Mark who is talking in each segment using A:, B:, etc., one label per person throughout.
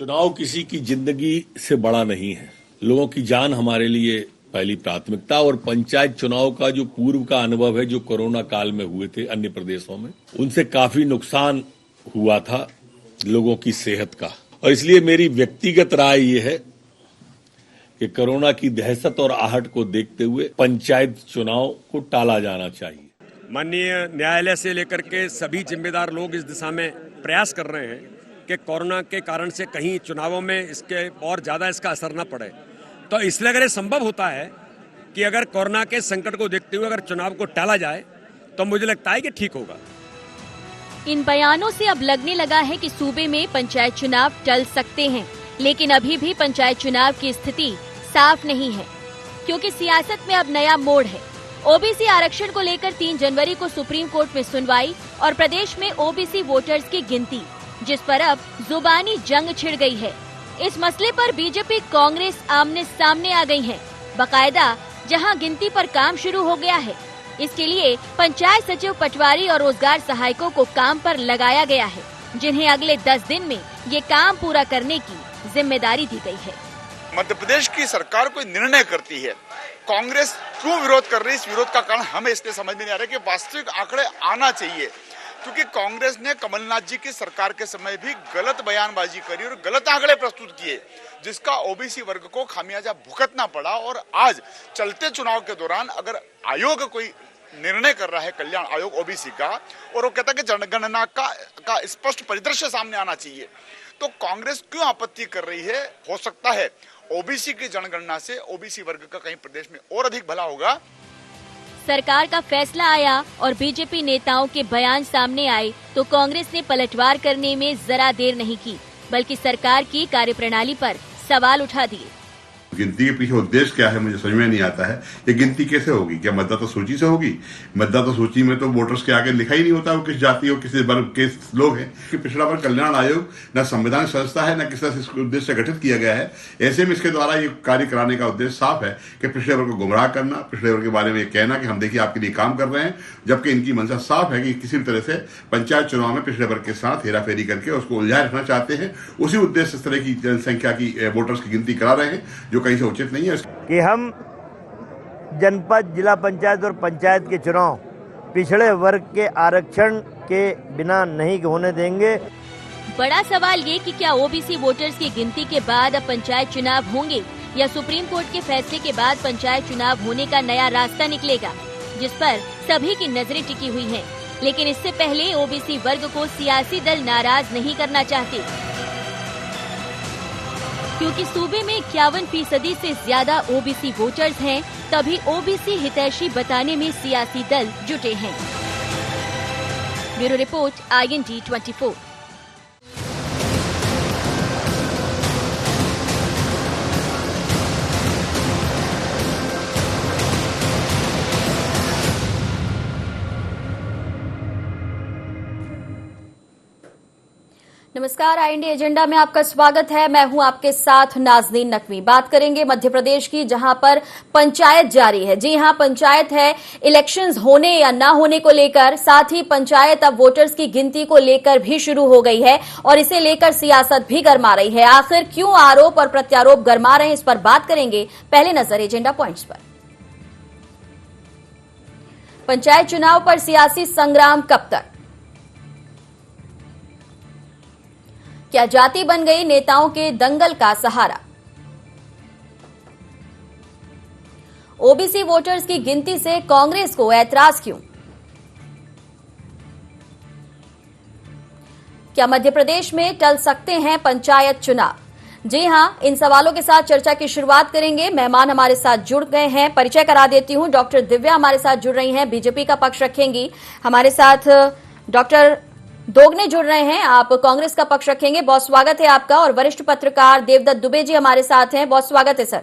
A: चुनाव किसी की जिंदगी से बड़ा नहीं है। लोगों की जान हमारे लिए पहली प्राथमिकता और पंचायत चुनाव का जो पूर्व का अनुभव है, जो कोरोना काल में हुए थे अन्य प्रदेशों में, उनसे काफी नुकसान हुआ था लोगों की सेहत का। और इसलिए मेरी व्यक्तिगत राय ये है कि कोरोना की दहशत और आहट को देखते हुए पंचायत चुनाव को टाला जाना चाहिए।
B: माननीय न्यायालय से लेकर के सभी जिम्मेदार लोग इस दिशा में प्रयास कर रहे हैं कि कोरोना के कारण से कहीं चुनावों में इसके और ज्यादा इसका असर न पड़े। तो इसलिए अगर ये संभव होता है कि अगर कोरोना के संकट को देखते हुए अगर चुनाव को टाला जाए तो मुझे लगता है कि ठीक होगा।
C: इन बयानों से अब लगने लगा है कि सूबे में पंचायत चुनाव टल सकते हैं, लेकिन अभी भी पंचायत चुनाव की स्थिति साफ नहीं है, क्योंकि सियासत में अब नया मोड़ है। ओबीसी आरक्षण को लेकर 3 जनवरी को सुप्रीम कोर्ट में सुनवाई और प्रदेश में ओबीसी वोटर्स की गिनती, जिस पर अब जुबानी जंग छिड़ गई है। इस मसले पर बीजेपी कांग्रेस आमने सामने आ गई हैं। बकायदा जहां गिनती पर काम शुरू हो गया है, इसके लिए पंचायत सचिव पटवारी और रोजगार सहायकों को काम पर लगाया गया है, जिन्हें अगले 10 दिन में ये काम पूरा करने की जिम्मेदारी दी गई है।
D: मध्य प्रदेश की सरकार कोई निर्णय करती है, कांग्रेस क्यों विरोध कर रही है? इस विरोध का कारण हमें इसलिए समझ में नहीं आ रहा कि वास्तविक आंकड़े आना चाहिए, क्योंकि कांग्रेस ने कमलनाथ जी की सरकार के समय भी गलत बयानबाजी करी और गलत आंकड़े प्रस्तुत किए, जिसका ओबीसी वर्ग को खामियाजा भुगतना पड़ा। और आज चलते चुनाव के दौरान अगर आयोग कोई निर्णय कर रहा है, कल्याण आयोग ओबीसी का, और वो कहता है कि जनगणना का स्पष्ट परिदृश्य सामने आना चाहिए, तो कांग्रेस क्यों आपत्ति कर रही है? हो सकता है ओबीसी की जनगणना से ओबीसी वर्ग का कहीं प्रदेश में और अधिक भला होगा।
C: सरकार का फैसला आया और बीजेपी नेताओं के बयान सामने आए तो कांग्रेस ने पलटवार करने में जरा देर नहीं की, बल्कि सरकार की कार्यप्रणाली पर सवाल उठा दिए।
E: गिनती के पीछे उद्देश्य क्या है मुझे समझ में नहीं आता है। ये गिनती कैसे होगी? क्या मतदाता सूची से होगी? मतदाता सूची में तो वोटर्स के आगे लिखा ही नहीं होता वो किस जाति और किस वर्ग के लोग हैं। कि पिछड़ा वर्ग कल्याण आयोग न संवैधानिक संस्था है, न किस तरह से उद्देश्य से गठित किया गया है। ऐसे में इसके द्वारा ये कार्य कराने का उद्देश्य साफ है कि पिछड़े वर्ग को गुमराह करना, पिछड़े वर्ग के बारे में कहना कि हम देखिए आपके लिए काम कर रहे हैं, जबकि इनकी मंशा साफ है कि किसी भी तरह से पंचायत चुनाव में पिछड़े वर्ग के साथ हेराफेरी करके उसको उलझाए रखना चाहते हैं। उसी उद्देश्य इस तरह की जनसंख्या की वोटर्स की गिनती करा रहे हैं, जो कहीं से उचित नहीं है।
F: कि हम जनपद, जिला पंचायत और पंचायत के चुनाव पिछड़े वर्ग के आरक्षण के बिना नहीं होने देंगे।
C: बड़ा सवाल ये कि क्या ओबीसी वोटर्स की गिनती के बाद अब पंचायत चुनाव होंगे या सुप्रीम कोर्ट के फैसले के बाद पंचायत चुनाव होने का नया रास्ता निकलेगा, जिस पर सभी की नजरें टिकी हुई हैं। लेकिन इससे पहले ओबीसी वर्ग को सियासी दल नाराज नहीं करना चाहते, क्योंकि सूबे में 51% से ज्यादा ओबीसी वोटर्स हैं, तभी ओबीसी हितैषी बताने में सियासी दल जुटे हैं। Bureau report, IND 24। नमस्कार, IND एजेंडा में आपका स्वागत है। मैं हूं आपके साथ नाज़नीन नकवी। बात करेंगे मध्य प्रदेश की, जहां पर पंचायत जारी है। जी हां, पंचायत है। इलेक्शंस होने या ना होने को लेकर, साथ ही पंचायत अब वोटर्स की गिनती को लेकर भी शुरू हो गई है और इसे लेकर सियासत भी गर्मा रही है। आखिर क्यों आरोप और प्रत्यारोप गर्मा रहे हैं, इस पर बात करेंगे। पहले नजर एजेंडा पॉइंट्स पर। पंचायत चुनाव पर सियासी संग्राम कब तक? क्या जाति बन गई नेताओं के दंगल का सहारा? ओबीसी वोटर्स की गिनती से कांग्रेस को ऐतराज क्यों? क्या मध्य प्रदेश में टल सकते हैं पंचायत चुनाव? जी हां, इन सवालों के साथ चर्चा की शुरुआत करेंगे। मेहमान हमारे साथ जुड़ गए हैं, परिचय करा देती हूं। डॉक्टर दिव्या हमारे साथ जुड़ रही हैं, बीजेपी का पक्ष रखेंगी। हमारे साथ डॉक्टर दोगने जुड़ रहे हैं, आप कांग्रेस का पक्ष रखेंगे। बहुत स्वागत है आपका। और वरिष्ठ पत्रकार देवदत्त दुबे जी हमारे साथ हैं, बहुत स्वागत है सर।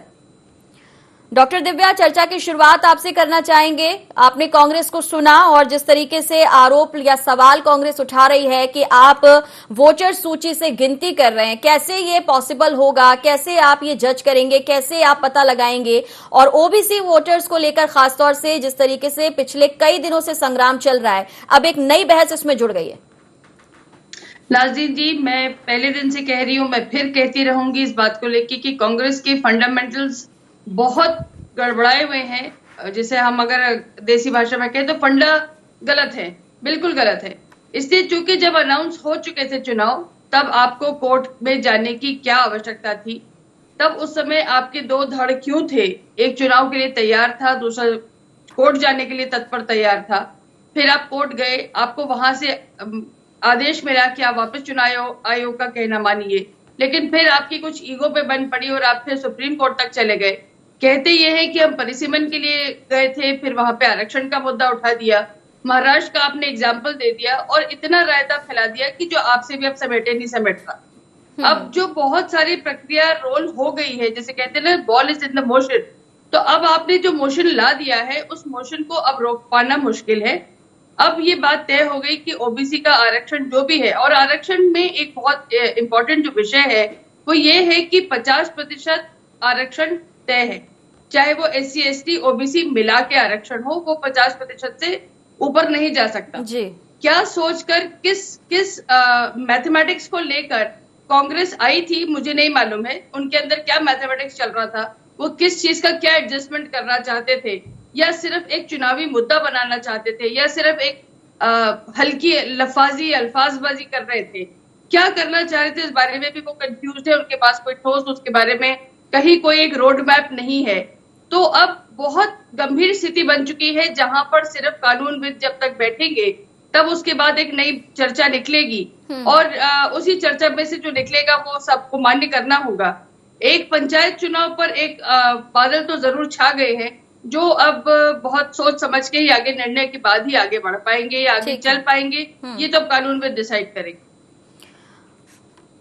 C: डॉक्टर दिव्या, चर्चा की शुरुआत आपसे करना चाहेंगे। आपने कांग्रेस को सुना और जिस तरीके से आरोप या सवाल कांग्रेस उठा रही है कि आप वोटर सूची से गिनती कर रहे हैं, कैसे ये पॉसिबल होगा? कैसे आप ये जज करेंगे? कैसे आप पता लगाएंगे? और ओबीसी वोटर्स को लेकर खासतौर से जिस तरीके से पिछले कई दिनों से संग्राम चल रहा है, अब एक नई बहस इसमें जुड़ गई है।
G: नाज़रीन जी, मैं पहले दिन से कह रही हूँ, मैं फिर कहती रहूंगी इस बात को लेकर कि कांग्रेस के फंडामेंटल्स बहुत गड़बड़ाए हुए हैं। जिसे हम अगर देसी भाषा में कहें तो फंडा गलत है, बिल्कुल गलत है। इसलिए चूंकि जब अनाउंस हो चुके थे चुनाव, तब आपको कोर्ट में जाने की क्या आवश्यकता थी? तब उस समय आपके दो धड़ क्यों थे? एक चुनाव के लिए तैयार था, दूसरा कोर्ट जाने के लिए तत्पर तैयार था। फिर आप कोर्ट गए, आपको वहां से आदेश मिला कि आप वापस चुनाव आयोग का कहना मानिए, लेकिन फिर आपकी कुछ ईगो पे बन पड़ी और आप फिर सुप्रीम कोर्ट तक चले गए। कहते ये है कि हम परिसीमन के लिए गए थे, फिर वहां पे आरक्षण का मुद्दा उठा दिया, महाराष्ट्र का आपने एग्जाम्पल दे दिया और इतना रायता फैला दिया कि जो आपसे भी अब समेटे नहीं समेट रहा। अब जो बहुत सारी प्रक्रिया रोल हो गई है, जैसे कहते हैं ना, ball is in the motion, तो अब आपने जो मोशन ला दिया है उस मोशन को अब रोक पाना मुश्किल है। अब ये बात तय हो गई कि ओबीसी का आरक्षण जो भी है, और आरक्षण में एक बहुत इंपॉर्टेंट जो विषय है वो ये है कि 50% आरक्षण तय है, चाहे वो SC ST OBC मिला के आरक्षण हो, वो 50% से ऊपर नहीं जा सकता
C: जी।
G: क्या सोचकर किस मैथमेटिक्स को लेकर कांग्रेस आई थी मुझे नहीं मालूम है। उनके अंदर क्या मैथमेटिक्स चल रहा था, वो किस चीज का क्या एडजस्टमेंट करना चाहते थे, या सिर्फ एक चुनावी मुद्दा बनाना चाहते थे, या सिर्फ एक हल्की अल्फाजबाजी कर रहे थे, क्या करना चाह रहे थे इस बारे में भी वो कंफ्यूज है। उनके पास कोई ठोस उसके बारे में कहीं कोई एक रोड मैप नहीं है। तो अब बहुत गंभीर स्थिति बन चुकी है, जहां पर सिर्फ कानूनविद जब तक बैठेंगे तब उसके बाद एक नई चर्चा निकलेगी, और उसी चर्चा में से जो निकलेगा वो सबको मान्य करना होगा। एक पंचायत चुनाव पर एक बादल तो जरूर छा गए हैं, जो अब बहुत सोच समझ के ही आगे निर्णय के बाद ही आगे बढ़ पाएंगे या आगे चल पाएंगे, ये तो कानूनविद डिसाइड करेंगे।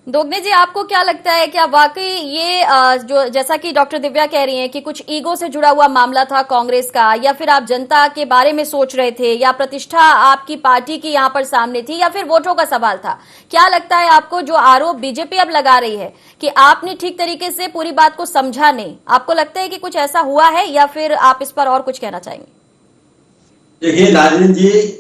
C: दोगने जी, आपको क्या लगता है, क्या वाकई ये जो जैसा कि डॉक्टर दिव्या कह रही हैं कि कुछ ईगो से जुड़ा हुआ मामला था कांग्रेस का, या फिर आप जनता के बारे में सोच रहे थे, या प्रतिष्ठा आपकी पार्टी की यहाँ पर सामने थी, या फिर वोटों का सवाल था? क्या लगता है आपको, जो आरोप बीजेपी अब लगा रही है कि आपने ठीक तरीके से पूरी बात को समझा नहीं, आपको लगता है कि कुछ ऐसा हुआ है, या फिर आप इस पर और कुछ कहना चाहेंगे?
H: देखिए नाज़रीन जी,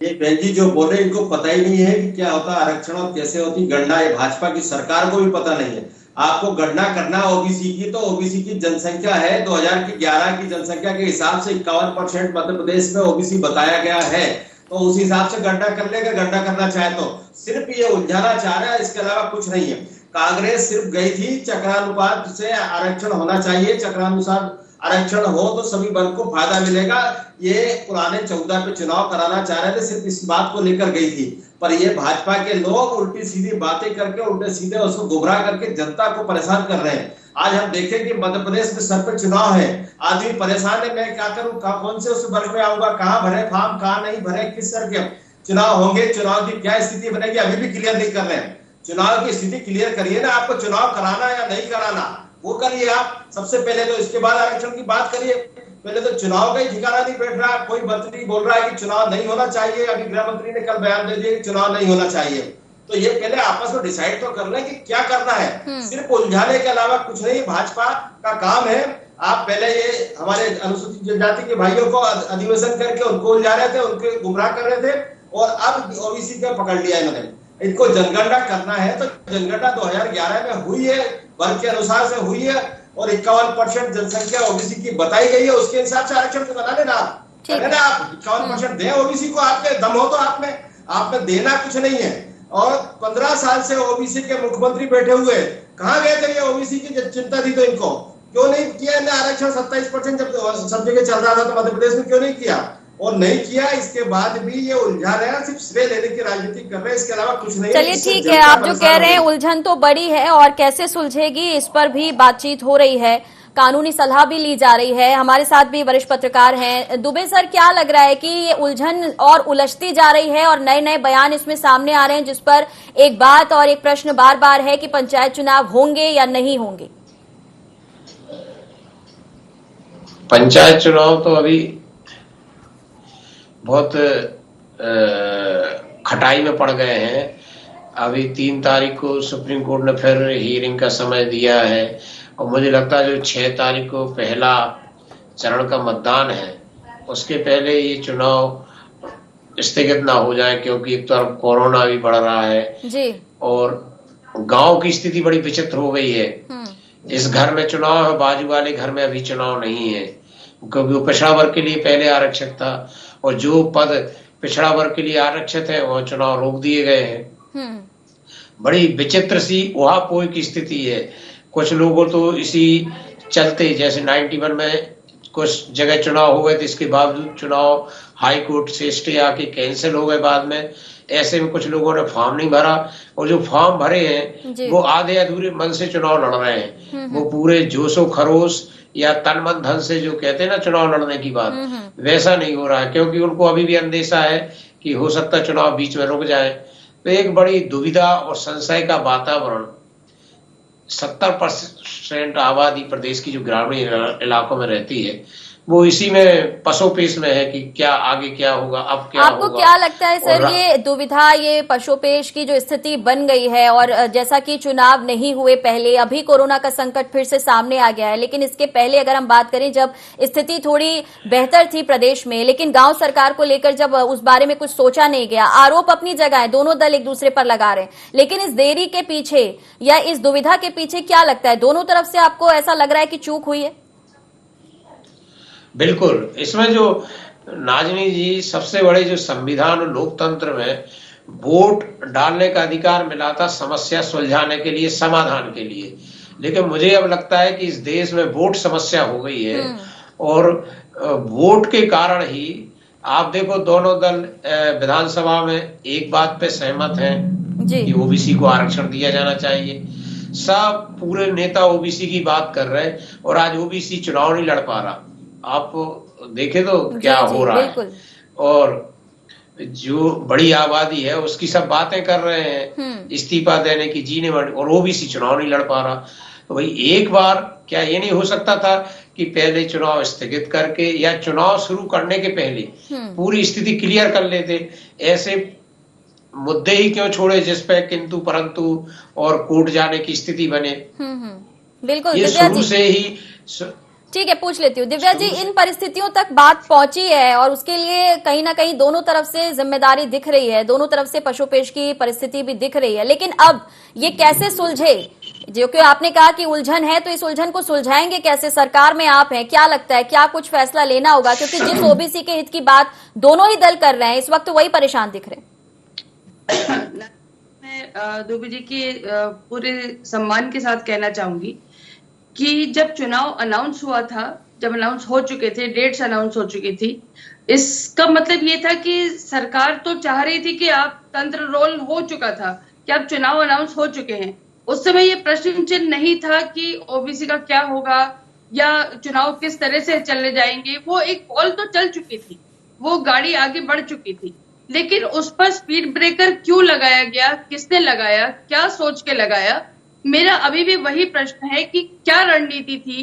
H: ये बहन जी जो बोले इनको पता ही नहीं है कि क्या होता आरक्षण और कैसे होती गणना। ये भाजपा की सरकार को भी पता नहीं है। आपको गणना करना ओबीसी की, तो ओबीसी की जनसंख्या है 2011 की जनसंख्या के हिसाब से 51% मध्य प्रदेश में ओबीसी बताया गया है, तो उस हिसाब से गणना कर लेगा। गणना करना चाहे तो सिर्फ ये उलझाना चाह रहा है, इसके अलावा कुछ नहीं है। कांग्रेस सिर्फ गई थी चक्रानुपात से आरक्षण होना चाहिए, चक्रानुसार आरक्षण हो तो सभी वर्ग को फायदा मिलेगा। ये पुराने 14 पे चुनाव कराना चाह रहे थे, सिर्फ इस बात को लेकर गई थी। पर ये भाजपा के लोग उल्टी सीधी बातें करके, उल्टे सीधे उसको गुमराह करके जनता को परेशान कर रहे हैं। आज हम देखें कि मध्य प्रदेश में सर पे चुनाव है, आदमी परेशान है, मैं क्या करूं, कौन से उस वर्ग में आऊंगा, कहाँ भरे फॉर्म, कहाँ नहीं भरे, किस सर के चुनाव होंगे, चुनाव की क्या स्थिति बनेगी, अभी भी क्लियर नहीं कर रहे हैं। चुनाव की स्थिति क्लियर करिए ना, आपको चुनाव कराना या नहीं कराना वो करिए आप सबसे पहले, तो इसके बाद आरक्षण की बात करिए। पहले तो चुनाव का ही ठिकाना नहीं बैठ रहा। कोई मंत्री बोल रहा है कि चुनाव नहीं होना चाहिए, अभी गृह मंत्री ने कल बयान दे दिया कि चुनाव नहीं होना चाहिए। तो ये पहले आपस में डिसाइड तो कर लें कि क्या करना है। सिर्फ उलझाने के अलावा कुछ नहीं भाजपा का काम है। आप पहले ये हमारे अनुसूचित जनजाति के भाइयों को अधिवेशन करके उनको उलझा रहे थे, उनके गुमराह कर रहे थे, और अब ओबीसी को पकड़ लिया इन्होंने। इनको जनगणना करना है तो जनगणना 2011 में हुई है, वर्ग के अनुसार से हुई है, और 51% जनसंख्या ओबीसी की बताई गई है, उसके हिसाब से आरक्षण तो बना लेना आप। ना आप 51% दें ओबीसी को, आपके दम हो तो आप में देना कुछ नहीं है। और 15 साल से ओबीसी के मुख्यमंत्री बैठे हुए, कहाँ गए थे ये ओबीसी की जब चिंता थी तो इनको क्यों नहीं किया आरक्षण? 27% जब सब जगह चल रहा था तो मध्य प्रदेश में क्यों नहीं किया? और नहीं किया, इसके बाद भी ये उलझा रहे हैं, सिर्फ श्रेय लेने की राजनीति कर रहे हैं, इसके अलावा कुछ नहीं।
C: चलिए ठीक है, आप जो कह रहे हैं उलझन तो बड़ी है, और कैसे सुलझेगी इस पर भी बातचीत हो रही है, कानूनी सलाह भी ली जा रही है। हमारे साथ भी वरिष्ठ पत्रकार हैं। दुबे सर, क्या लग रहा है कि ये उलझन और उलझती जा रही है और नए नए बयान इसमें सामने आ रहे हैं, जिस पर एक बात और एक प्रश्न बार बार है कि पंचायत चुनाव होंगे या नहीं होंगे?
I: पंचायत चुनाव तो अभी बहुत खटाई में पड़ गए हैं। अभी 3 तारीख को सुप्रीम कोर्ट ने फिर हियरिंग का समय दिया है, और मुझे लगता है जो 6 तारीख को पहला चरण का मतदान है, उसके पहले ये चुनाव स्थगित ना हो जाए, क्योंकि एक तरफ कोरोना भी बढ़ रहा है
C: जी।
I: और गांव की स्थिति बड़ी विचित्र हो गई है। इस घर में चुनाव है, बाजू वाले घर में अभी चुनाव नहीं है, क्योंकि वो पिछड़ा वर्ग के लिए पहले आरक्षित था और जो पद पिछड़ा वर्ग के लिए आरक्षित है वह चुनाव रोक दिए गए हैं। बड़ी विचित्र सी उहापोह की स्थिति है। कुछ लोगों तो इसी चलते, जैसे 91 में कुछ जगह चुनाव हो गए थे, इसके बावजूद चुनाव हाई कोर्ट से स्टे आके कैंसिल हो गए बाद में। ऐसे में कुछ लोगों ने फॉर्म नहीं भरा और जो फॉर्म भरे हैं वो आधे अधूरे मन से चुनाव लड़ रहे हैं। वो पूरे जोशो खरोश या तन मन धन से जो कहते हैं ना चुनाव लड़ने की बात, वैसा नहीं हो रहा है, क्योंकि उनको अभी भी अंदेशा है कि हो सकता है चुनाव बीच में रुक जाए। तो एक बड़ी दुविधा और संशय का वातावरण 70% आबादी प्रदेश की जो ग्रामीण इलाकों में रहती है वो इसी में पशोपेश में है कि क्या आगे क्या होगा, अब क्या
C: आपको
I: होगा।
C: क्या लगता है सर, ये दुविधा, ये पशोपेश की जो स्थिति बन गई है, और जैसा कि चुनाव नहीं हुए पहले, अभी कोरोना का संकट फिर से सामने आ गया है, लेकिन इसके पहले अगर हम बात करें जब स्थिति थोड़ी बेहतर थी प्रदेश में, लेकिन गांव सरकार को लेकर जब उस बारे में कुछ सोचा नहीं गया, आरोप अपनी जगह है, दोनों दल एक दूसरे पर लगा रहे हैं, लेकिन इस देरी के पीछे या इस दुविधा के पीछे क्या लगता है, दोनों तरफ से आपको ऐसा लग रहा है कि चूक हुई है?
I: बिल्कुल, इसमें जो नाजनी जी, सबसे बड़े जो संविधान और लोकतंत्र में वोट डालने का अधिकार मिला था समस्या सुलझाने के लिए, समाधान के लिए, लेकिन मुझे अब लगता है कि इस देश में वोट समस्या हो गई है और वोट के कारण ही आप देखो दोनों दल विधानसभा में एक बात पे सहमत हैं कि ओबीसी को आरक्षण दिया जाना चाहिए। सब पूरे नेता ओबीसी की बात कर रहे हैं और आज ओबीसी चुनाव नहीं लड़ पा रहा। आप देखे तो क्या हो रहा है, और जो बड़ी आबादी है उसकी सब बातें कर रहे हैं इस्तीफा देने की, जीने और ओबीसी चुनाव नहीं लड़ पा रहा। तो भाई एक बार क्या ये नहीं हो सकता था कि पहले चुनाव स्थगित करके या चुनाव शुरू करने के पहले पूरी स्थिति क्लियर कर लेते? ऐसे मुद्दे ही क्यों छोड़े जिस पे किंतु परंतु और कोर्ट जाने की स्थिति बने?
C: बिल्कुल,
I: ये शुरू से ही
C: ठीक है, पूछ लेती हूँ दिव्या जी, इन परिस्थितियों तक बात पहुंची है और उसके लिए कहीं ना कहीं दोनों तरफ से जिम्मेदारी दिख रही है, दोनों तरफ से पशुपेश की परिस्थिति भी दिख रही है, लेकिन अब ये कैसे सुलझे? जो कि आपने कहा कि उलझन है, तो इस उलझन को सुलझाएंगे कैसे? सरकार में आप हैं, क्या लगता है क्या कुछ फैसला लेना होगा? क्योंकि जिस ओबीसी के हित की बात दोनों ही दल कर रहे हैं इस वक्त, वही परेशान दिख रहे हैं।
G: मैं दुबे जी के पूरे सम्मान के साथ कहना चाहूंगी कि जब चुनाव अनाउंस हुआ था, जब अनाउंस हो चुके थे, डेट्स अनाउंस हो चुकी थी, इसका मतलब ये था कि सरकार तो चाह रही थी कि आप तंत्र रोल हो चुका था कि आप चुनाव अनाउंस हो चुके हैं। उस समय ये प्रश्न चिन्ह नहीं था कि ओबीसी का क्या होगा या चुनाव किस तरह से चलने जाएंगे। वो एक कॉल तो चल चुकी थी, वो गाड़ी आगे बढ़ चुकी थी, लेकिन उस पर स्पीड ब्रेकर क्यों लगाया गया, किसने लगाया, क्या सोच के लगाया? मेरा अभी भी वही प्रश्न है कि क्या रणनीति थी,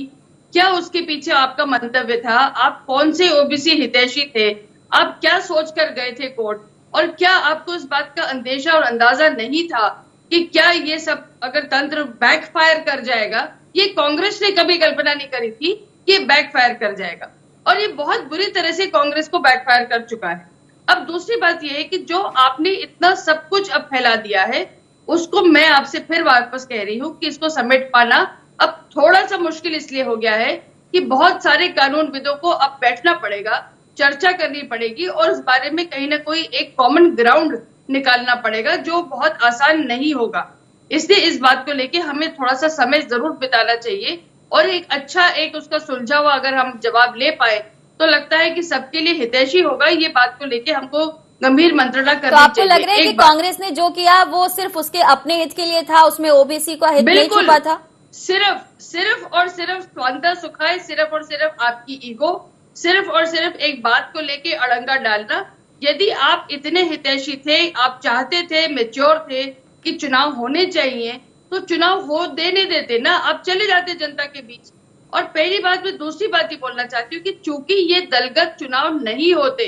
G: क्या उसके पीछे आपका मंतव्य था, आप कौन से ओबीसी हितैषी थे, आप क्या सोच कर गए थे कोर्ट, और क्या आपको इस बात का अंदेशा और अंदाजा नहीं था कि क्या ये सब अगर तंत्र बैकफायर कर जाएगा? ये कांग्रेस ने कभी कल्पना नहीं करी थी कि ये बैकफायर कर जाएगा, और ये बहुत बुरी तरह से कांग्रेस को बैकफायर कर चुका है। अब दूसरी बात यह है कि जो आपने इतना सब कुछ अब फैला दिया है, उसको मैं आपसे फिर वापस कह रही हूँ कि इसको समेट पाना अब थोड़ा सा मुश्किल इसलिए हो गया है कि बहुत सारे कानूनविदों को अब बैठना पड़ेगा, चर्चा करनी पड़ेगी और इस बारे में कहीं ना कोई एक कॉमन ग्राउंड निकालना पड़ेगा, जो बहुत आसान नहीं होगा। इसलिए इस बात को लेके हमें थोड़ा सा समय जरूर बिताना चाहिए और एक अच्छा एक उसका सुलझा हुआ अगर हम जवाब ले पाए तो लगता है कि सबके लिए हितैषी होगा। ये बात को लेके हमको गंभीर मंत्रणा करनी चाहिए।
C: तो आपको लग रहा है कि कांग्रेस ने जो किया वो सिर्फ उसके अपने हित के लिए था, उसमें ओबीसी का हित नहीं छुपा था?
G: सिर्फ और सिर्फ स्वांतः सुखाए, सिर्फ और सिर्फ आपकी ईगो, सिर्फ और सिर्फ एक बात को लेके अड़ंगा डालना। यदि आप इतने हितैषी थे, आप चाहते थे, मैच्योर थे कि चुनाव होने चाहिए, तो चुनाव हो देने देते ना, आप चले जाते जनता के बीच। और पहली बात, मैं दूसरी बात ही बोलना चाहती हूँ कि चूंकि ये दलगत चुनाव नहीं होते,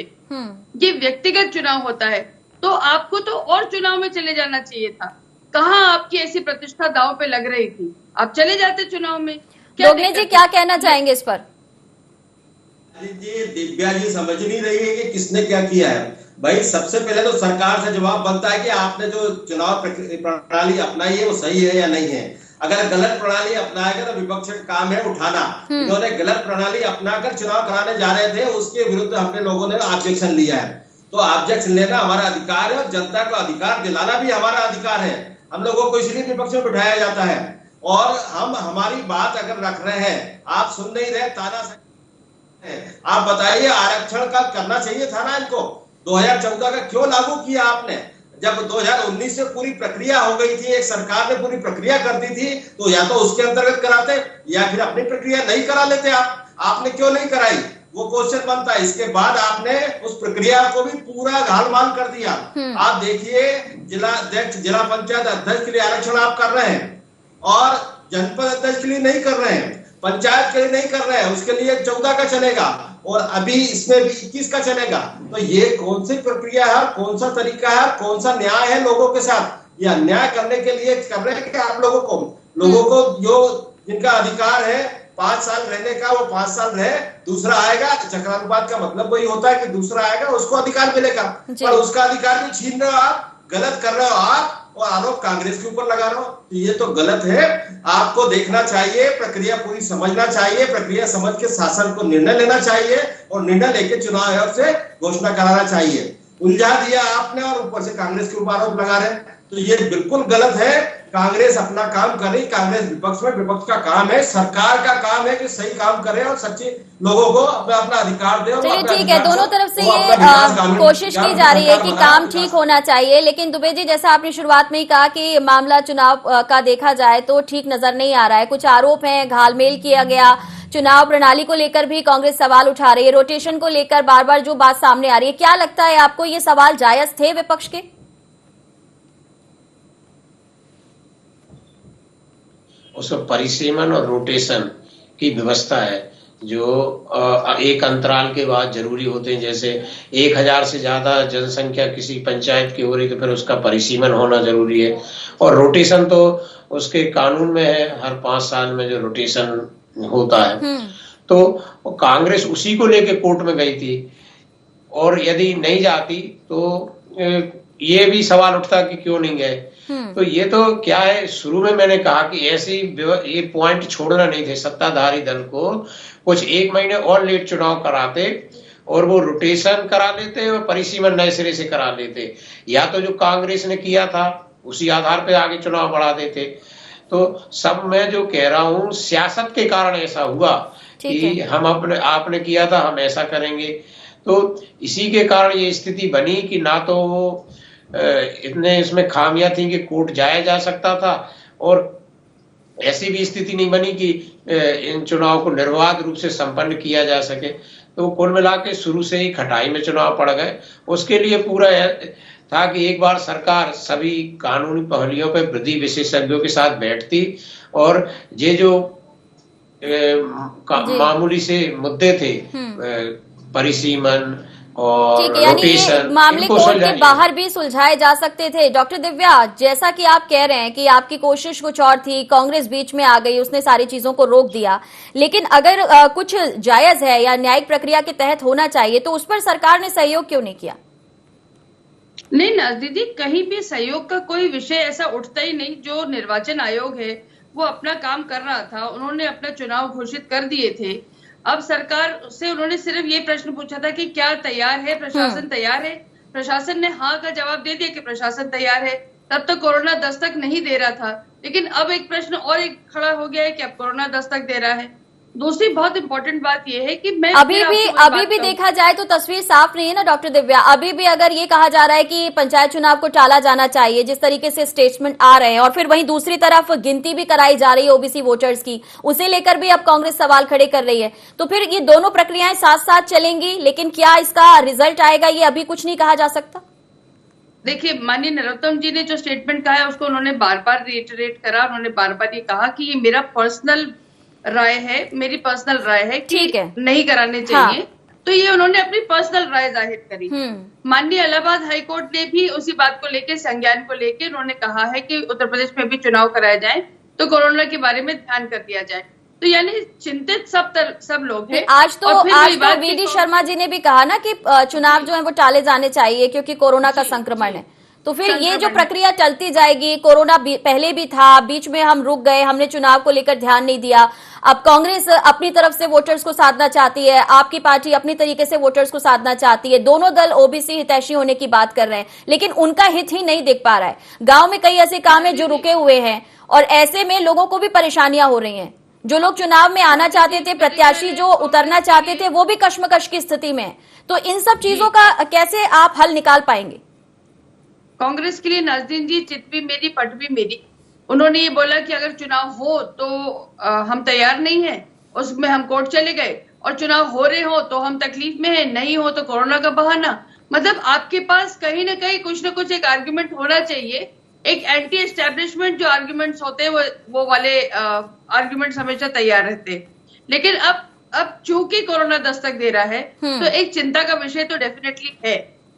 G: ये व्यक्तिगत चुनाव होता है, तो आपको तो और चुनाव में चले जाना चाहिए था। कहाँ आपकी ऐसी प्रतिष्ठा दांव पे लग रही थी? आप चले जाते चुनाव में।
C: दोगने जी क्या कहना चाहेंगे इस पर?
H: जी दिव्या जी समझ नहीं रही है कि किसने क्या किया है। भाई सबसे पहले तो सरकार से जवाब बनता है कि आपने जो चुनाव प्रणाली अपनाई है वो सही है या नहीं है। अगर गलत प्रणाली अपनाएगा तो विपक्ष का काम है उठाना। इन्होंने गलत प्रणाली अपनाकर चुनाव कराने जा रहे थे, उसके विरुद्ध हमने लोगों ने ऑब्जेक्शन लिया है। तो ऑब्जेक्शन लेना हमारा अधिकार है और जनता को अधिकार दिलाना भी हमारा अधिकार है। हम लोगों को इसलिए विपक्ष में बिठाया जाता है और हम हमारी बात अगर रख रहे हैं, आप सुन नहीं रहे, ताना आप बताइए आरक्षण का करना चाहिए था ना इनको। 2014 का क्यों लागू किया आपने? जब 2019 से पूरी प्रक्रिया हो गई थी, एक सरकार ने पूरी प्रक्रिया कर दी थी, तो या तो उसके अंतर्गत कराते या फिर अपनी प्रक्रिया नहीं करा लेते। आपने क्यों नहीं कराई, वो क्वेश्चन बनता है। इसके बाद आपने उस प्रक्रिया को भी पूरा घालमाल कर दिया। आप देखिए जिला अध्यक्ष, जिला पंचायत अध्यक्ष के लिए आरक्षण आप कर रहे हैं और जनपद अध्यक्ष के लिए नहीं कर रहे हैं, पंचायत के लिए नहीं कर रहे हैं, उसके लिए 14 का चलेगा और अभी इसमें भी 21 का चलेगा। तो ये कौन सी प्रक्रिया है, कौन सा तरीका है, कौन सा न्याय है लोगों के साथ? या न्याय करने के लिए कर रहे हैं कि आप लोगों को जो जिनका अधिकार है 5 साल रहने का वो 5 साल रहे, दूसरा आएगा। चक्रानुपात का मतलब वही होता है कि दूसरा आएगा उसको अधिकार मिलेगा, पर उसका अधिकार भी छीन रहे हो आप, गलत कर रहे हो आप और आरोप कांग्रेस के ऊपर लगा रहे हो। तो ये तो गलत है। आपको देखना चाहिए, प्रक्रिया पूरी समझना चाहिए, प्रक्रिया समझ के शासन को निर्णय लेना चाहिए और निर्णय लेके चुनाव आयोग से घोषणा कराना चाहिए। उलझा दिया आपने और ऊपर से कांग्रेस के ऊपर आरोप लगा रहे हैं, तो ये बिल्कुल गलत है। कांग्रेस अपना काम कर रही, कांग्रेस विपक्ष में, विपक्ष का काम है, सरकार का काम है कि सही काम करे और सच्चे लोगों को अपना अपना अधिकार दे।
C: चलिए ठीक है, दोनों तरफ से ये कोशिश की जा रही है कि काम ठीक होना चाहिए। लेकिन दुबे जी, जैसा आपने शुरुआत में ही कहा कि मामला चुनाव का देखा जाए तो ठीक नजर नहीं आ रहा है, कुछ आरोप हैं, घालमेल किया गया, चुनाव प्रणाली को लेकर भी कांग्रेस सवाल उठा रही है, रोटेशन को लेकर बार बार जो बात सामने आ रही है, क्या लगता है आपको ये सवाल जायज थे विपक्ष के?
I: उसमें परिसीमन और रोटेशन की व्यवस्था है जो एक अंतराल के बाद जरूरी होते हैं। जैसे 1000 से ज्यादा जनसंख्या किसी पंचायत की हो रही तो फिर उसका परिसीमन होना जरूरी है। और रोटेशन तो उसके कानून में है, हर 5 साल में जो रोटेशन होता है। तो कांग्रेस उसी को लेके कोर्ट में गई थी और यदि नहीं जाती तो ये भी सवाल उठता कि क्यों नहीं गए। तो ये तो क्या है, शुरू में मैंने कहा कि ऐसी ये पॉइंट छोड़ना नहीं थे सत्ताधारी दल को, कुछ 1 महीने और लेट चुनाव कराते और वो रोटेशन करा लेते और परिसीमन नए सिरे से करा लेते, या तो जो कांग्रेस ने किया था उसी आधार पे आगे चुनाव बढ़ा देते। तो सब मैं जो कह रहा हूँ सियासत के कारण ऐसा हुआ कि हम आपने किया था हम ऐसा करेंगे। तो इसी के कारण ये स्थिति बनी कि ना तो वो इतने इसमें खामियां थी कि कोर्ट जाया जा सकता था और ऐसी भी स्थिति नहीं बनी कि इन चुनाव को निर्बाध रूप से संपन्न किया जा सके। तो कुल मिला के शुरू से ही खटाई में चुनाव पड़ गए। उसके लिए पूरा था कि एक बार सरकार सभी कानूनी पहलुओं पर विधि विशेषज्ञों के साथ बैठती और ये जो मामूली से मुद्दे थे परिसीमन और
C: ठीक है, यानी ये मामले कोर्ट के बाहर भी सुलझाए जा सकते थे। डॉक्टर दिव्या, जैसा कि आप कह रहे हैं कि आपकी कोशिश कुछ और थी, कांग्रेस बीच में आ गई, उसने सारी चीजों को रोक दिया, लेकिन अगर कुछ जायज है या न्यायिक प्रक्रिया के तहत होना चाहिए तो उस पर सरकार ने सहयोग क्यों नहीं किया?
G: नहीं ना दीदी, कहीं भी सहयोग का कोई विषय ऐसा उठता ही नहीं। जो निर्वाचन आयोग है वो अपना काम कर रहा था, उन्होंने अपना चुनाव घोषित कर दिए थे। अब सरकार से उन्होंने सिर्फ ये प्रश्न पूछा था कि क्या तैयार है, प्रशासन तैयार है। प्रशासन ने हाँ का जवाब दे दिया कि प्रशासन तैयार है। तब तक कोरोना दस्तक नहीं दे रहा था, लेकिन अब एक प्रश्न और एक खड़ा हो गया है कि अब कोरोना दस्तक दे रहा है। दूसरी बहुत इंपॉर्टेंट बात यह है कि मैं
C: अभी भी देखा जाए तो तस्वीर साफ नहीं है ना डॉक्टर दिव्या। अभी भी अगर ये कहा जा रहा है कि पंचायत चुनाव को टाला जाना चाहिए, जिस तरीके से स्टेटमेंट आ रहे हैं, और फिर वहीं दूसरी तरफ गिनती भी कराई जा रही है ओबीसी वोटर्स की, उसे लेकर भी अब कांग्रेस सवाल खड़े कर रही है, तो फिर ये दोनों प्रक्रियाएं साथ साथ चलेंगी, लेकिन क्या इसका रिजल्ट आएगा ये अभी कुछ नहीं कहा जा सकता।
G: देखिए, माननीय नरोत्तम जी ने जो स्टेटमेंट कहा है उसको उन्होंने बार बार रिइटरेट करा। उन्होंने बार बार ये कहा कि ये मेरा पर्सनल राय है, मेरी पर्सनल राय है कि नहीं कराने चाहिए। तो ये उन्होंने अपनी पर्सनल राय जाहिर करी। माननीय इलाहाबाद हाईकोर्ट ने भी उसी बात को लेकर, संज्ञान को लेकर उन्होंने कहा है कि उत्तर प्रदेश में भी चुनाव कराए जाए तो कोरोना के बारे में ध्यान कर दिया जाए। तो यानी चिंतित सब लोग हैं।
C: आज तो वीडी शर्मा जी ने भी कहा ना कि चुनाव जो है वो टाले जाने चाहिए क्योंकि कोरोना का संक्रमण है। तो फिर ये जो प्रक्रिया चलती जाएगी, कोरोना पहले भी था, बीच में हम रुक गए, हमने चुनाव को लेकर ध्यान नहीं दिया। अब कांग्रेस अपनी तरफ से वोटर्स को साधना चाहती है, आपकी पार्टी अपनी तरीके से वोटर्स को साधना चाहती है। दोनों दल ओबीसी हितैषी होने की बात कर रहे हैं, लेकिन उनका हित ही नहीं दिख पा रहा है। गांव में कई ऐसे काम है जो रुके हुए हैं और ऐसे में लोगों को भी परेशानियां हो रही हैं। जो लोग चुनाव में आना चाहते थे, प्रत्याशी जो उतरना चाहते थे, वो भी कश्मकश की स्थिति में है। तो इन सब चीजों का कैसे आप हल निकाल पाएंगे?
G: कांग्रेस के लिए नाज़रीन जी, चित भी मेरी पट भी मेरी। उन्होंने ये बोला कि अगर चुनाव हो तो हम तैयार नहीं है, उसमें हम कोर्ट चले गए, और चुनाव हो रहे हो तो हम तकलीफ में हैं, नहीं हो तो कोरोना का बहाना। मतलब आपके पास कहीं ना कहीं कुछ ना कुछ एक आर्ग्यूमेंट होना चाहिए। एक एंटी एस्टेब्लिशमेंट जो आर्ग्यूमेंट्स होते हैं वो वाले आर्ग्यूमेंट्स हमेशा तैयार रहते हैं। लेकिन अब चूंकि कोरोना दस्तक दे रहा है तो एक चिंता का विषय तो डेफिनेटली है,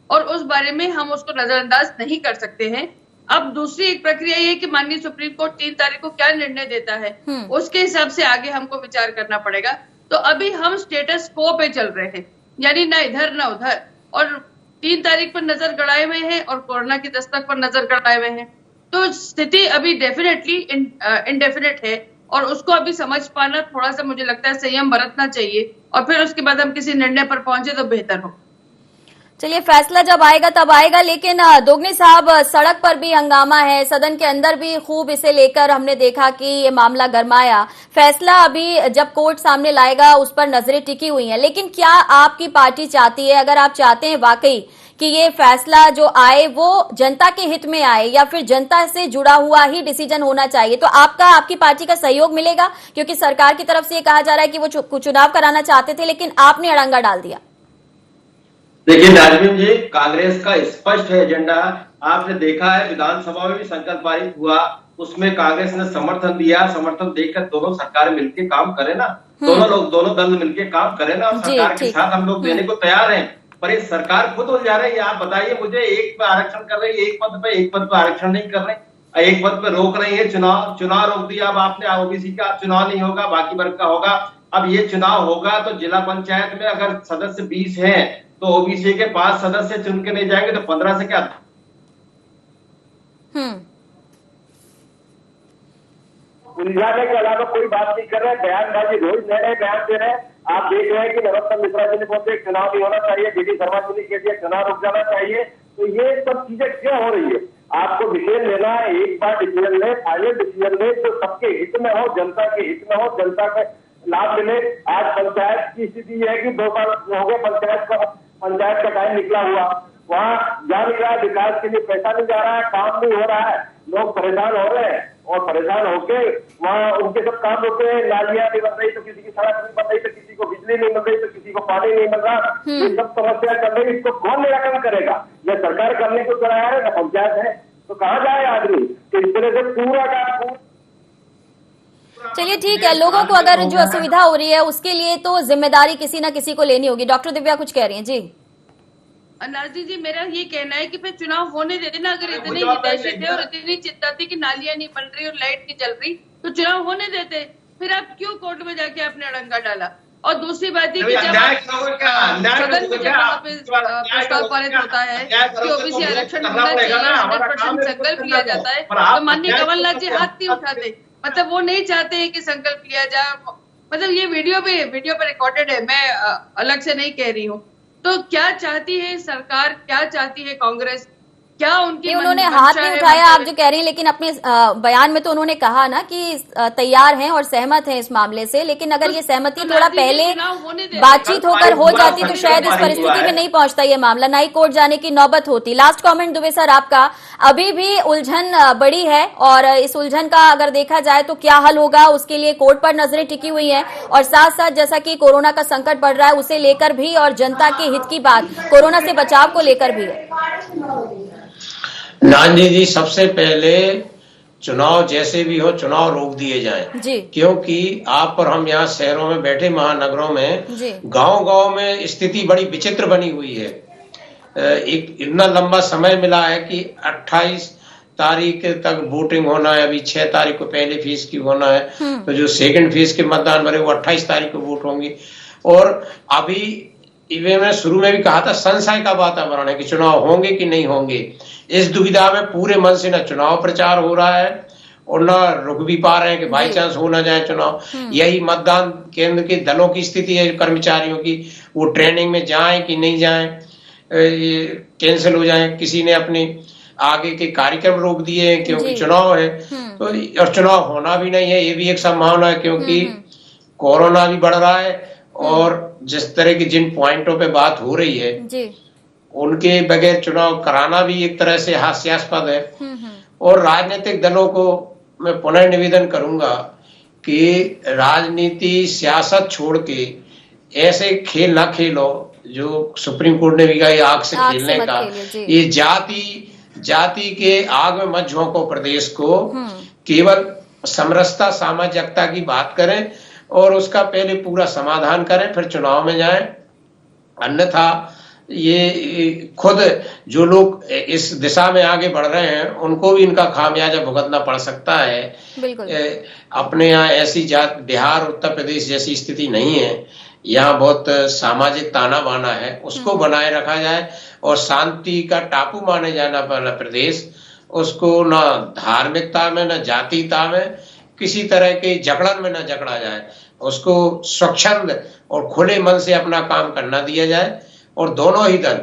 G: और उस बारे में हम उसको नजरअंदाज नहीं कर सकते हैं। अब दूसरी एक प्रक्रिया ये कि माननीय सुप्रीम कोर्ट 3 तारीख को क्या निर्णय देता है, उसके हिसाब से आगे हमको विचार करना पड़ेगा। तो अभी हम स्टेटस को पे चल रहे हैं, यानी ना इधर ना उधर, और 3 तारीख पर नजर गड़ाए हुए हैं और कोरोना की दस्तक पर नजर गड़ाए हुए हैं। तो स्थिति अभी डेफिनेटली इंडेफिनेट है, और उसको अभी समझ पाना थोड़ा सा मुझे लगता है संयम बरतना चाहिए, और फिर उसके बाद हम किसी निर्णय पर पहुंचे तो बेहतर हो।
C: चलिए, फैसला जब आएगा तब आएगा। लेकिन दोगनी साहब, सड़क पर भी हंगामा है, सदन के अंदर भी खूब इसे लेकर हमने देखा कि ये मामला गरमाया। फैसला अभी जब कोर्ट सामने लाएगा उस पर नजरें टिकी हुई हैं, लेकिन क्या आपकी पार्टी चाहती है, अगर आप चाहते हैं वाकई कि ये फैसला जो आए वो जनता के हित में आए या फिर जनता से जुड़ा हुआ ही डिसीजन होना चाहिए, तो आपकी पार्टी का सहयोग मिलेगा? क्योंकि सरकार की तरफ से ये कहा जा रहा है कि वो चुनाव कराना चाहते थे, लेकिन आपने अड़ंगा डाल दिया।
H: देखिए नाजमीन जी, कांग्रेस का स्पष्ट है एजेंडा। आपने देखा है विधानसभा में भी संकल्प पारित हुआ, उसमें कांग्रेस ने समर्थन दिया। समर्थन देकर दोनों सरकार मिलकर काम करे ना, दोनों दल मिलकर काम करे ना, और सरकार के साथ हम लोग देने को तैयार हैं। पर ये सरकार खुद उलझा रही है। आप बताइए मुझे, एक पे आरक्षण कर रही है, एक पद पे आरक्षण नहीं कर रहे, एक पद पे रोक रही है। चुनाव रोक दिया अब आपने, ओबीसी का चुनाव नहीं होगा, बाकी वर्ग का होगा। अब ये चुनाव होगा तो जिला पंचायत में अगर सदस्य 20 हैं तो ओबीसी के 5 सदस्य चुन के नहीं जाएंगे तो 15 से क्या?
J: उलझाने के अलावा कोई बात नहीं कर रहे, बयानबाजी रोज नए नए बयान दे रहे हैं। आप देख रहे हैं कि नरोत्तम मिश्रा जी ने बोलते चुनाव नहीं होना चाहिए, बीडी शर्मा जी ने कह दिया चुनाव रुक जाना चाहिए। तो ये सब चीजें क्यों हो रही है? आपको डिसीजन लेना है, एक बार डिसीजन ले, फाइनल डिसीजन ले जो सबके हित में हो, जनता के हित में हो, जनता को लाभ मिले। आज पंचायत की स्थिति यह है कि 2 साल हो गए पंचायत का टाइम निकला हुआ, वहाँ जा नहीं रहा है, विकास के लिए पैसा नहीं जा रहा है, काम नहीं हो रहा है, लोग परेशान हो रहे हैं, और परेशान होके वहाँ उनके सब काम होते हैं। नालियां नहीं बन रही तो किसी की सड़क नहीं बन रही, तो किसी को बिजली नहीं मिल रही, तो किसी को पानी नहीं मिल रहा। ये सब समस्या चल रही, इसको कौन निराकरण करेगा? यह सरकार करने को तैयार है ना पंचायत है, तो कहाँ जाए आदमी? तो इस तरह से पूरा का
C: चलिए ठीक है, लोगों को अगर जो असुविधा हो रही है उसके लिए तो जिम्मेदारी किसी ना किसी को लेनी होगी। डॉक्टर दिव्या कुछ कह रही हैं जी।
G: नाज़रीन जी, मेरा ये कहना है कि फिर चुनाव होने देते ना। अगर इतने हितैषी थे और इतनी चिंता थी कि नालियां नहीं बन रही और लाइट नहीं चल रही, तो चुनाव होने देते। फिर आप क्यों कोर्ट में जाके आपने अड़ंगा डाला? और दूसरी बात है कि जब सदन में प्रस्ताव पारित होता है कि ओबीसी आरक्षण होना चाहिए, 100% संकल्प लिया जाता है, तो माननीय कमलनाथ जी हाथ नहीं उठाते। मतलब वो नहीं चाहते हैं कि संकल्प लिया जाए। मतलब ये वीडियो पे रिकॉर्डेड है, मैं अलग से नहीं कह रही हूँ। तो क्या चाहती है सरकार, क्या चाहती है कांग्रेस, क्या उनकी?
C: उन्होंने हाथ नहीं उठाया आप जो कह रही हैं, लेकिन अपने बयान में तो उन्होंने कहा ना कि तैयार हैं और सहमत हैं इस मामले से। लेकिन अगर ये सहमति थोड़ा पहले बातचीत होकर हो जाती तो शायद इस परिस्थिति में नहीं पहुंचता ये मामला, ना ही कोर्ट जाने की नौबत होती। लास्ट कमेंट दुबे सर आपका, अभी भी उलझन बड़ी है और इस उलझन का अगर देखा जाए तो क्या हल होगा उसके लिए कोर्ट पर नजरें टिकी हुई हैं, और साथ साथ जैसा कि कोरोना का संकट बढ़ रहा है उसे लेकर भी, और जनता के हित की बात कोरोना से बचाव को लेकर भी है।
I: नानी जी, सबसे पहले चुनाव जैसे भी हो चुनाव रोक दिए जाएं, क्योंकि आप और हम यहाँ शहरों में बैठे, महानगरों में, गांव-गांव में स्थिति बड़ी विचित्र बनी हुई है। एक इतना लंबा समय मिला है कि 28 तारीख तक वोटिंग होना है, अभी 6 तारीख को पहले फेज की होना है, तो जो सेकंड फेज के मतदान भरे वो 28 तारीख को वोट होंगे। और अभी ईवीएम ने शुरू में भी कहा था संशय का वातावरण है कि चुनाव होंगे कि नहीं होंगे। इस दुविधा में पूरे मन से न चुनाव प्रचार हो रहा है और न रुक भी पा रहे हैं कि बाई चांस हो ना जाए चुनाव। यही मतदान केंद्र के दलों की स्थिति है, कर्मचारियों की, वो ट्रेनिंग में जाएं कि नहीं जाएं, कैंसिल हो जाएं, किसी ने अपने आगे के कार्यक्रम रोक दिए हैं क्योंकि चुनाव है। तो और चुनाव होना भी नहीं है, ये भी एक संभावना है क्योंकि कोरोना भी बढ़ रहा है और जिस तरह की जिन पॉइंटों पे बात हो रही है उनके बगैर चुनाव कराना भी एक तरह से हास्यास्पद है। और राजनीतिक दलों को मैं पुनः निवेदन करूंगा कि राजनीति सियासत छोड़ के ऐसे खेल ना खेलो जो सुप्रीम कोर्ट ने भी कहा आग से खेलने का। ये जाति के आग में मत झोंको प्रदेश को, केवल समरसता सामाजिकता की बात करें और उसका पहले पूरा समाधान करें, फिर चुनाव में जाएं। अन्यथा ये खुद जो लोग इस दिशा में आगे बढ़ रहे हैं उनको भी इनका खामियाजा भुगतना पड़ सकता है। अपने यहाँ ऐसी जात बिहार उत्तर प्रदेश जैसी स्थिति नहीं है, यहाँ बहुत सामाजिक ताना बाना है, उसको बनाए रखा जाए और शांति का टापू माने जाना वाला प्रदेश, उसको न धार्मिकता में न जातीयता में किसी तरह के जकड़न में न जकड़ा जाए, उसको स्वच्छंद और खुले मन से अपना काम करना दिया जाए। और दोनों ही दल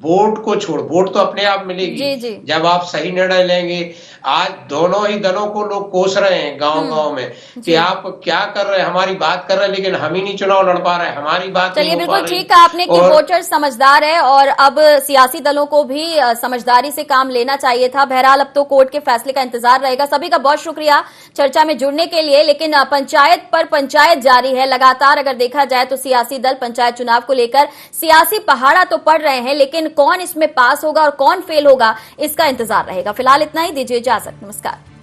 I: वोट को छोड़, वोट तो अपने आप मिलेगी जब आप सही निर्णय लेंगे। आज दोनों ही दलों को लोग कोस रहे हैं गांव-गांव में कि आप क्या कर रहे हैं, हमारी बात कर रहे हैं लेकिन हम ही नहीं चुनाव लड़ पा रहे, हमारी बात
C: चलिए बिल्कुल ठीक कहा आपने कि वोटर समझदार है और अब सियासी दलों को भी समझदारी से काम लेना चाहिए था। बहरहाल अब तो कोर्ट के फैसले का इंतजार रहेगा। सभी का बहुत शुक्रिया चर्चा में जुड़ने के लिए। लेकिन पंचायत पर पंचायत जारी है लगातार। अगर देखा जाए तो सियासी दल पंचायत चुनाव को लेकर सियासी पहाड़ा तो पड़ रहे हैं, लेकिन कौन इसमें पास होगा और कौन फेल होगा इसका इंतजार रहेगा। फिलहाल इतना ही, दीजिए इजाजत, नमस्कार।